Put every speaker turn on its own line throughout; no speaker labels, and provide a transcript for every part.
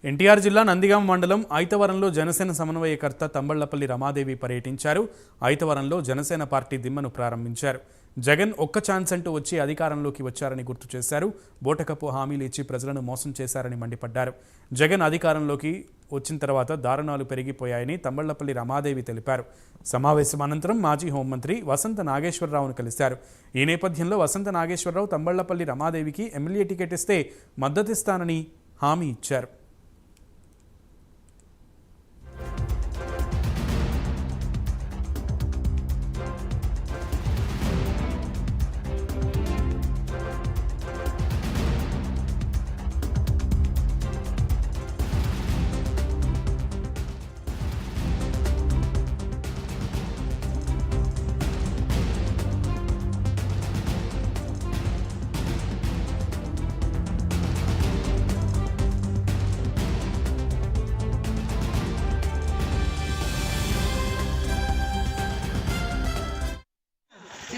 ఎన్టీఆర్ జిల్లా నందిగామ మండలం ఐతవరంలో జనసేన సమన్వయకర్త తంబళ్లపల్లి రమాదేవి పర్యటించారు. ఐతవరంలో జనసేన పార్టీ దిమ్మను ప్రారంభించారు. జగన్ ఒక్క ఛాన్స్ అంటూ వచ్చి అధికారంలోకి వచ్చారని గుర్తు చేశారు. బోటకపు హామీలు ఇచ్చి ప్రజలను మోసం చేశారని మండిపడ్డారు. జగన్ అధికారంలోకి వచ్చిన తర్వాత దారుణాలు పెరిగిపోయాయని తంబళ్లపల్లి రమాదేవి తెలిపారు. సమావేశం అనంతరం మాజీ హోంమంత్రి వసంత నాగేశ్వరరావును కలిశారు. ఈ నేపథ్యంలో వసంత నాగేశ్వరరావు తంబళ్లపల్లి రమాదేవికి ఎమ్మెల్యే టికెట్ ఇస్తే మద్దతిస్తానని హామీ ఇచ్చారు.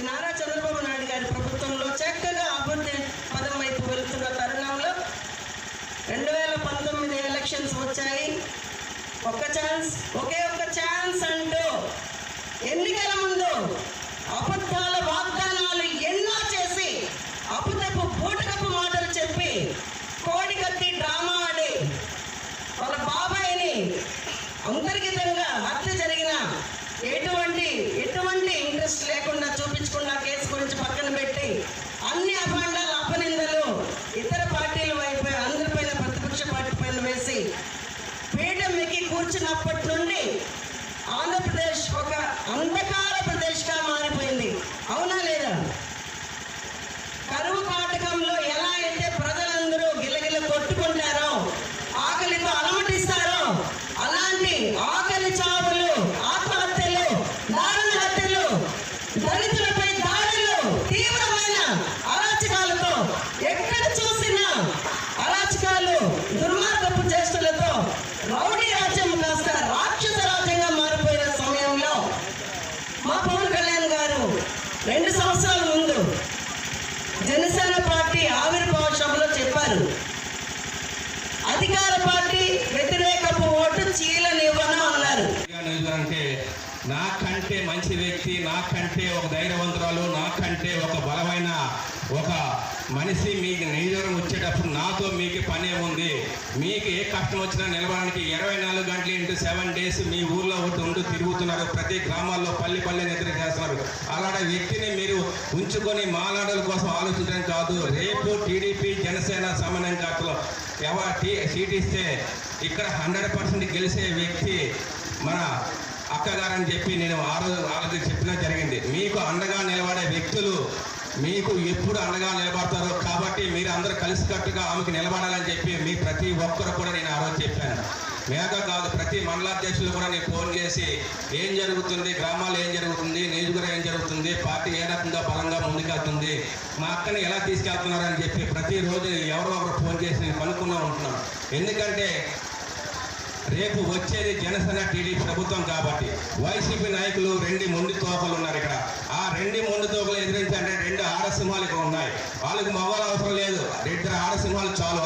నారా చంద్రబాబు నాయుడు గారి ప్రభుత్వంలో చక్కగా అభివృద్ధి పదం వైపు వెళ్తున్న తరుణంలో 2019 ఎలక్షన్స్ వచ్చాయి. ఒకే ఒక్క ఛాన్స్ అంటూ ఎన్నికల ముందు అబద్ధాల వాగ్దానాలు ఎన్నో చేసి అబద్ధపు బూటకపు మాటలు చెప్పి కోడికత్తి డ్రామా ఆడి వాళ్ళ బాబాయిని అంతర్గతంగా హత్య జరిగిన ఎటువంటి ఇంట్రెస్ట్ లేకుండా చూపించకుండా కేసు గురించి పక్కన పెట్టి అన్ని అభాండాలు అపనిందలు ఇతర పార్టీల వైపు అందరిపైన ప్రతిపక్ష పార్టీ పైన వేసి పీఠం ఎక్కి కూర్చున్నప్పటి నుండి ఆంధ్రప్రదేశ్ ఒక అంధకార ప్రదేశ్గా మారిపోయింది. అవునా లేదా? కరువు కాటకంలో ఎలా అయితే ప్రజలందరూ గిలగిల కొట్టుకుంటారో, ఆకలితో అలమటిస్తారో, అలాంటి ఆకలి చావులు, ఆత్మహత్యలు, దారుణ హత్యలు, దళితులపై దాడులు, తీవ్రమైన అరాచకాలతో ఎక్కడ చూసినా అరాచకాలు, దుర్మార్గపు చేష్టలతో రౌడీ రాజ్యం కాస్త రాక్షస రాజ్యంగా మారిపోయిన సమయంలో మా పవన్ కళ్యాణ్ గారు 2 సంవత్సరాల ముందు జనసేన పార్టీ ఆవిర్భావ సభలో చెప్పారు, అధికార పార్టీ వ్యతిరేకపు ఓటు చీలనివ్వను అన్నారు.
నాకంటే మంచి వ్యక్తి, నాకంటే ఒక ధైర్యవంతురాలు, నాకంటే ఒక బలమైన ఒక మనిషి మీకు నియోజకవర్గం వచ్చేటప్పుడు నాతో మీకు పని ఉంది. మీకు ఏ కష్టం వచ్చినా నిలబడడానికి 24 గంటలు ఇంటూ 7 days మీ ఊర్లో ఉంటూ తిరుగుతున్నారు. ప్రతి గ్రామాల్లో పల్లె నిద్ర చేస్తున్నారు. అలాంటి వ్యక్తిని మీరు ఉంచుకొని మాలాడల కోసం ఆలోచించడం కాదు. రేపు టీడీపీ జనసేన సమన్వయకర్తలు సీట్ ఇస్తే ఇక్కడ 100% గెలిచే వ్యక్తి మన అక్కగారని చెప్పి నేను ఆ రోజు చెప్పడం జరిగింది. మీకు అండగా నిలబడే వ్యక్తులు మీకు ఎప్పుడు అండగా నిలబడతారో కాబట్టి మీరు అందరూ కలిసికట్టుగా ఆమెకు నిలబడాలని చెప్పి మీ ప్రతి ఒక్కరు కూడా నేను ఆ రోజు చెప్పాను. మేక కాదు, ప్రతి మండలాధ్యక్షులు కూడా నేను ఫోన్ చేసి ఏం జరుగుతుంది, గ్రామాల్లో ఏం జరుగుతుంది, నియోజకవర్గం ఏం జరుగుతుంది, పార్టీ ఏ రకంగా బలంగా ముందుకెళ్తుంది, మా అక్కని ఎలా తీసుకెళ్తున్నారని చెప్పి ప్రతిరోజు ఎవరో ఒకరు ఫోన్ చేసి నేను కనుక్కున్నా ఉంటున్నాను. ఎందుకంటే రేపు వచ్చేది జనసేన టీడీపీ ప్రభుత్వం కాబట్టి వైసీపీ నాయకులు 2 మొండి తోకలు ఉన్నారు ఇక్కడ. ఆ 2 మొండి తోకలు ఎదిరించాలంటే 2 ఆడసింహాలు ఇక్కడ ఉన్నాయి. వాళ్ళకి మగవాళ్ళు అవసరం లేదు, 2 ఆడసింహాలు చాలు.